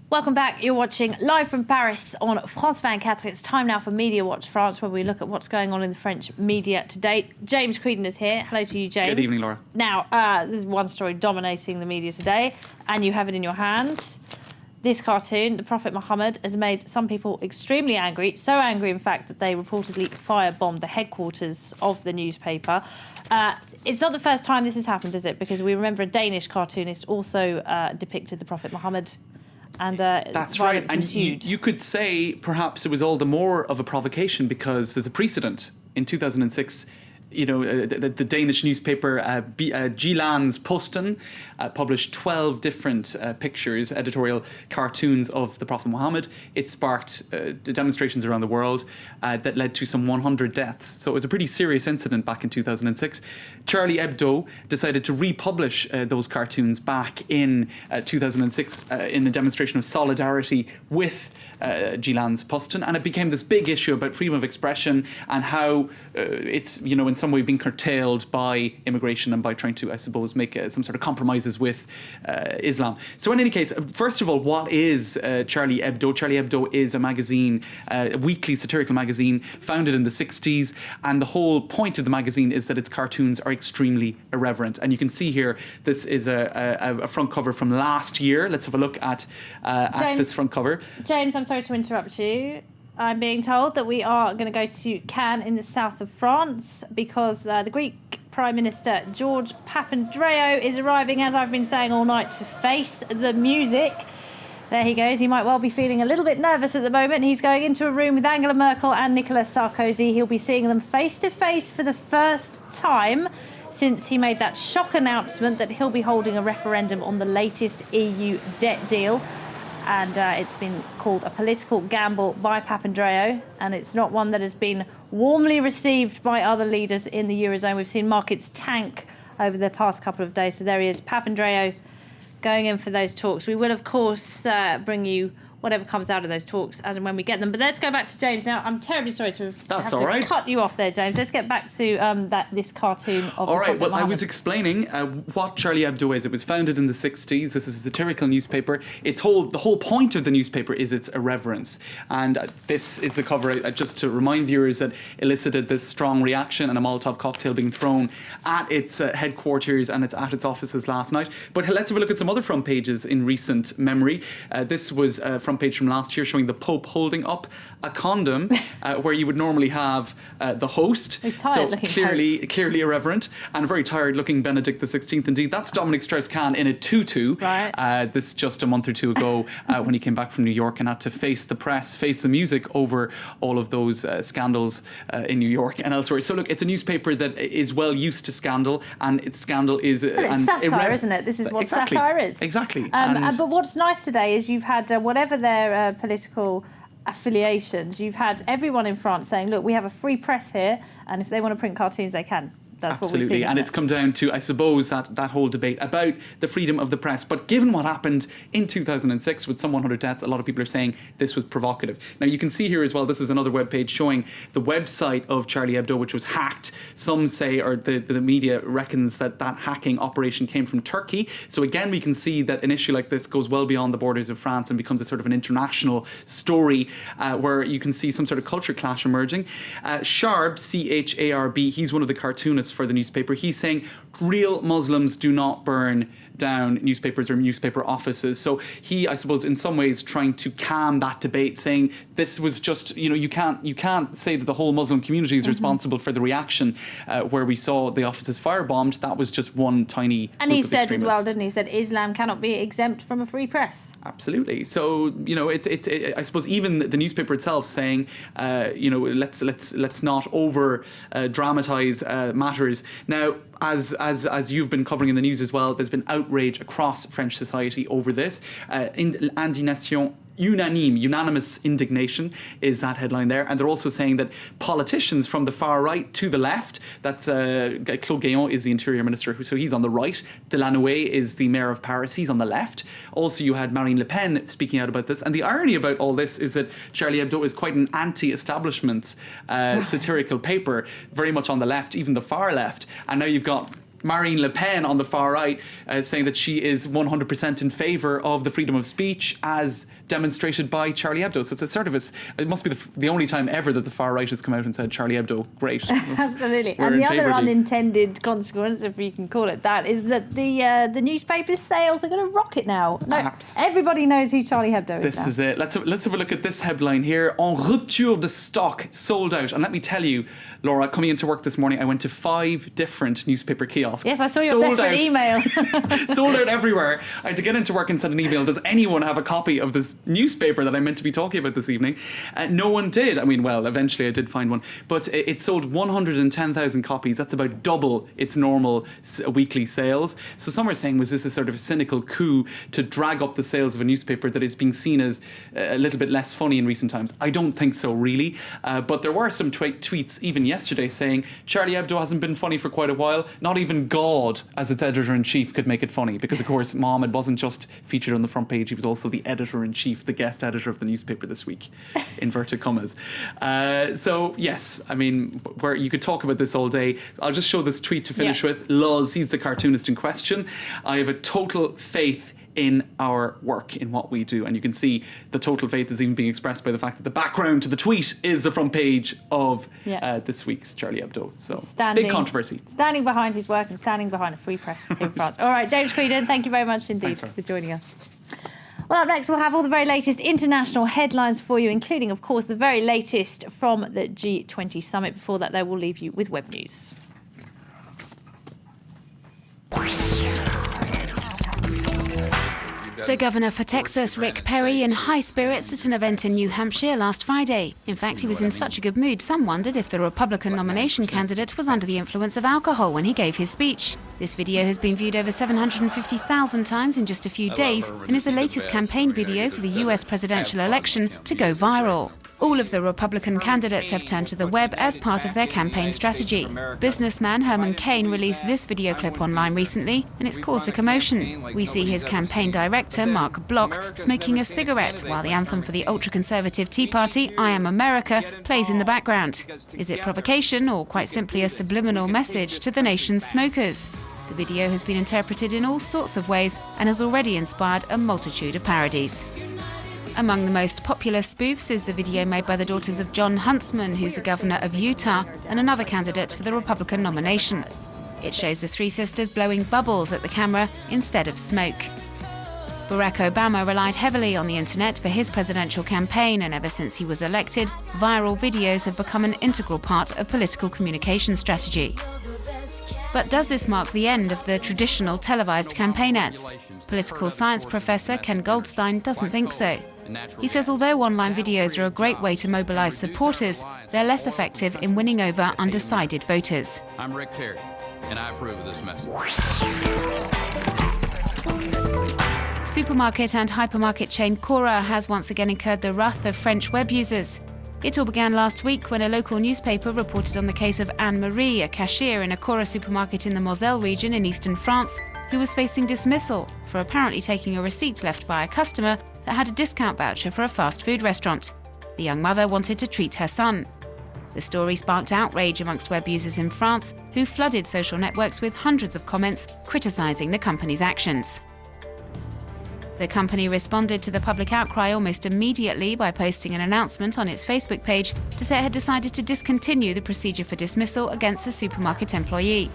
Welcome back. You're watching live from Paris on France 24. It's time now for Media Watch France, where we look at what's going on in the French media today. James Creedon is here. Hello to you, James. Good evening, Laura. Now, there's one story dominating the media today, and you have it in your hand. This cartoon, the Prophet Muhammad, has made some people extremely angry. So angry, in fact, that they reportedly firebombed the headquarters of the newspaper. It's not the first time this has happened, is it? Because we remember a Danish cartoonist also depicted the Prophet Muhammad. And that's right. And you could say perhaps it was all the more of a provocation because there's a precedent. In 2006, the Danish newspaper Jyllands-Posten published 12 different pictures, editorial cartoons of the Prophet Muhammad. It sparked demonstrations around the world that led to some 100 deaths. So it was a pretty serious incident back in 2006. Charlie Hebdo decided to republish those cartoons back in 2006 in a demonstration of solidarity with Jyllands-Posten, and it became this big issue about freedom of expression and how it's in some way being curtailed by immigration and by trying to, I suppose, make some sort of compromises with Islam. So in any case, first of all, what is Charlie Hebdo? Charlie Hebdo is a magazine, a weekly satirical magazine founded in the 60s, and the whole point of the magazine is that its cartoons are extremely irreverent. And you can see here, this is a front cover from last year. Let's have a look at this front cover. James, I'm sorry to interrupt you. I'm being told that we are going to go to Cannes in the south of France because the Greek Prime Minister George Papandreou is arriving, as I've been saying all night, to face the music. There he goes. He might well be feeling a little bit nervous at the moment. He's going into a room with Angela Merkel and Nicolas Sarkozy. He'll be seeing them face to face for the first time since he made that shock announcement that he'll be holding a referendum on the latest EU debt deal. And it's been called a political gamble by Papandreou, and it's not one that has been warmly received by other leaders in the Eurozone. We've seen markets tank over the past couple of days. So there he is, Papandreou, going in for those talks. We will, of course, bring you whatever comes out of those talks as and when we get them. But let's go back to James now. I'm terribly sorry to have cut you off there, James. Let's get back to this cartoon of all right, well, Muhammad. I was explaining what Charlie Hebdo is. It was founded in the 60s. This is a satirical newspaper. The whole point of the newspaper is its irreverence. And this is the cover, just to remind viewers, that elicited this strong reaction and a Molotov cocktail being thrown at its headquarters and at its offices last night. But let's have a look at some other front pages in recent memory. This was front page from last year showing the Pope holding up a condom where you would normally have the host. So clearly irreverent, and a very tired looking Benedict XVI indeed. That's Dominic Strauss-Kahn in a tutu. Right. This just a month or two ago when he came back from New York and had to face the press, face the music over all of those scandals in New York and elsewhere. So look, it's a newspaper that is well used to scandal, and its scandal is it's satire, isn't it? This is what satire is. Exactly. But what's nice today is you've had whatever their political affiliations, you've had everyone in France saying, look, we have a free press here, and if they want to print cartoons, they can. That's absolutely, what we've seen, and it's come down to, I suppose, that whole debate about the freedom of the press. But given what happened in 2006 with some 100 deaths, a lot of people are saying this was provocative. Now, you can see here as well, this is another webpage showing the website of Charlie Hebdo, which was hacked. Some say, or the media reckons, that hacking operation came from Turkey. So again, we can see that an issue like this goes well beyond the borders of France and becomes a sort of an international story where you can see some sort of culture clash emerging. Charb, C-H-A-R-B, he's one of the cartoonists for the newspaper. He's saying real Muslims do not burn down newspapers or newspaper offices. So he, I suppose, in some ways trying to calm that debate, saying this was just, you can't say that the whole Muslim community is responsible for the reaction where we saw the offices firebombed. That was just one tiny And he said as well, didn't he? He said Islam cannot be exempt from a free press. Absolutely. So it's I suppose even the newspaper itself saying let's not over dramatize matters. Now, as you've been covering in the news as well, there's been outrage across French society over this. Indignation unanimous indignation is that headline there. And they're also saying that politicians from the far right to the left, that's Claude Guéant is the interior minister, so he's on the right. Delanoë is the mayor of Paris, he's on the left. Also, you had Marine Le Pen speaking out about this. And the irony about all this is that Charlie Hebdo is quite an anti-establishment satirical paper, very much on the left, even the far left. And now you've got Marine Le Pen on the far right saying that she is 100% in favour of the freedom of speech as demonstrated by Charlie Hebdo. So it's a sort of it must be the only time ever that the far right has come out and said Charlie Hebdo, great. Absolutely. And the other unintended consequence, if you can call it that, is that the newspaper's sales are going to rocket now. No, everybody knows who Charlie Hebdo is. This is it. Let's have a look at this headline here. En rupture de stock, sold out. And let me tell you, Laura, coming into work this morning, I went to 5 different newspaper kiosks. Yes, I saw your desperate email. Sold out everywhere. I had to get into work and send an email. Does anyone have a copy of this newspaper that I meant to be talking about this evening? No one did. I mean, well, eventually I did find one. But it sold 110,000 copies. That's about double its normal weekly sales. So some are saying, was this a sort of a cynical coup to drag up the sales of a newspaper that is being seen as a little bit less funny in recent times? I don't think so, really. But there were some tweets even yesterday saying Charlie Hebdo hasn't been funny for quite a while. Not even God, as its editor-in-chief, could make it funny, because of course Mohammed wasn't just featured on the front page, he was also the editor-in-chief, the guest editor of the newspaper this week, inverted commas. So yes, I mean, where you could talk about this all day. I'll just show this tweet to finish with. Luz, he's the cartoonist in question. I have a total faith in our work, in what we do. And you can see the total faith is even being expressed by the fact that the background to the tweet is the front page of this week's Charlie Hebdo. So, big controversy. Standing behind his work and standing behind a free press in France. All right, James Creedon, thank you very much indeed for joining us. Well, up next, we'll have all the very latest international headlines for you, including, of course, the very latest from the G20 summit. Before that, though, we'll leave you with web news. The governor for Texas, Rick Perry, in high spirits at an event in New Hampshire last Friday. In fact, he was in such a good mood, some wondered if the Republican nomination candidate was under the influence of alcohol when he gave his speech. This video has been viewed over 750,000 times in just a few days and is the latest campaign video for the US presidential election to go viral. All of the Republican candidates have turned to the web as part of their campaign strategy. Businessman Herman Cain released this video clip online recently, and it's caused a commotion. We see his campaign director, Mark Block, smoking a cigarette while the anthem for the ultra-conservative Tea Party, I Am America, plays in the background. Is it provocation or quite simply a subliminal message to the nation's smokers? The video has been interpreted in all sorts of ways and has already inspired a multitude of parodies. Among the most popular spoofs is the video made by the daughters of John Huntsman, who's the governor of Utah and another candidate for the Republican nomination. It shows the 3 sisters blowing bubbles at the camera instead of smoke. Barack Obama relied heavily on the internet for his presidential campaign, and ever since he was elected, viral videos have become an integral part of political communication strategy. But does this mark the end of the traditional televised campaign ads? Political science professor Ken Goldstein doesn't think so. He says although online videos are a great way to mobilize supporters, they're less effective in winning over undecided voters. I'm Rick Perry, and I approve of this message. Supermarket and hypermarket chain Cora has once again incurred the wrath of French web users. It all began last week when a local newspaper reported on the case of Anne-Marie, a cashier in a Cora supermarket in the Moselle region in eastern France, who was facing dismissal for apparently taking a receipt left by a customer that had a discount voucher for a fast food restaurant. The young mother wanted to treat her son. The story sparked outrage amongst web users in France, who flooded social networks with hundreds of comments criticising the company's actions. The company responded to the public outcry almost immediately by posting an announcement on its Facebook page to say it had decided to discontinue the procedure for dismissal against the supermarket employee.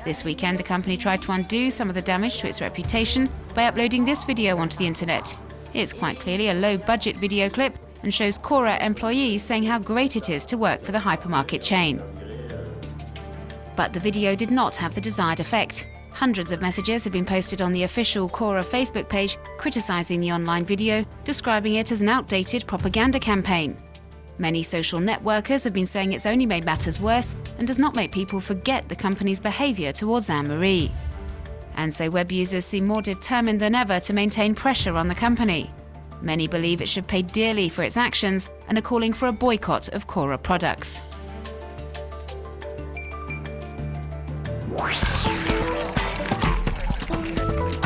This weekend, the company tried to undo some of the damage to its reputation by uploading this video onto the internet. It's quite clearly a low-budget video clip and shows Cora employees saying how great it is to work for the hypermarket chain. But the video did not have the desired effect. Hundreds of messages have been posted on the official Cora Facebook page criticising the online video, describing it as an outdated propaganda campaign. Many social networkers have been saying it's only made matters worse and does not make people forget the company's behaviour towards Anne-Marie. And so web users seem more determined than ever to maintain pressure on the company. Many believe it should pay dearly for its actions and are calling for a boycott of Cora products.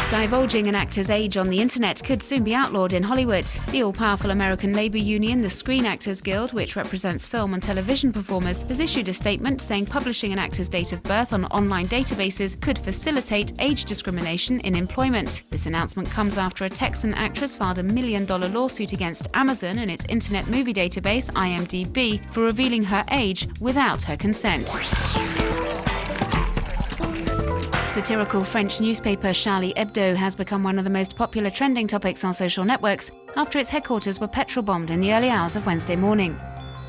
Divulging an actor's age on the internet could soon be outlawed in Hollywood. The all-powerful American labor union, the Screen Actors Guild, which represents film and television performers, has issued a statement saying publishing an actor's date of birth on online databases could facilitate age discrimination in employment. This announcement comes after a Texan actress filed a $1 million lawsuit against Amazon and its internet movie database, IMDb, for revealing her age without her consent. Satirical French newspaper Charlie Hebdo has become one of the most popular trending topics on social networks after its headquarters were petrol-bombed in the early hours of Wednesday morning.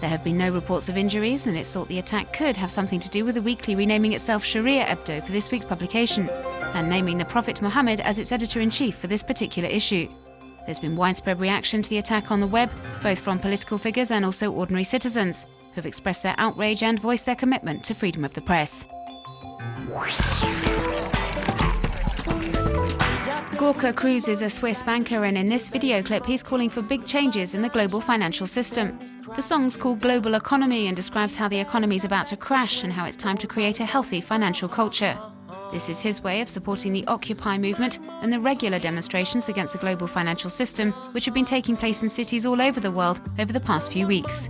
There have been no reports of injuries, and it's thought the attack could have something to do with the weekly renaming itself Sharia Hebdo for this week's publication, and naming the Prophet Muhammad as its editor-in-chief for this particular issue. There's been widespread reaction to the attack on the web, both from political figures and also ordinary citizens, who have expressed their outrage and voiced their commitment to freedom of the press. Gorka Cruz is a Swiss banker, and in this video clip he's calling for big changes in the global financial system. The song's called Global Economy and describes how the economy's about to crash and how it's time to create a healthy financial culture. This is his way of supporting the Occupy movement and the regular demonstrations against the global financial system, which have been taking place in cities all over the world over the past few weeks.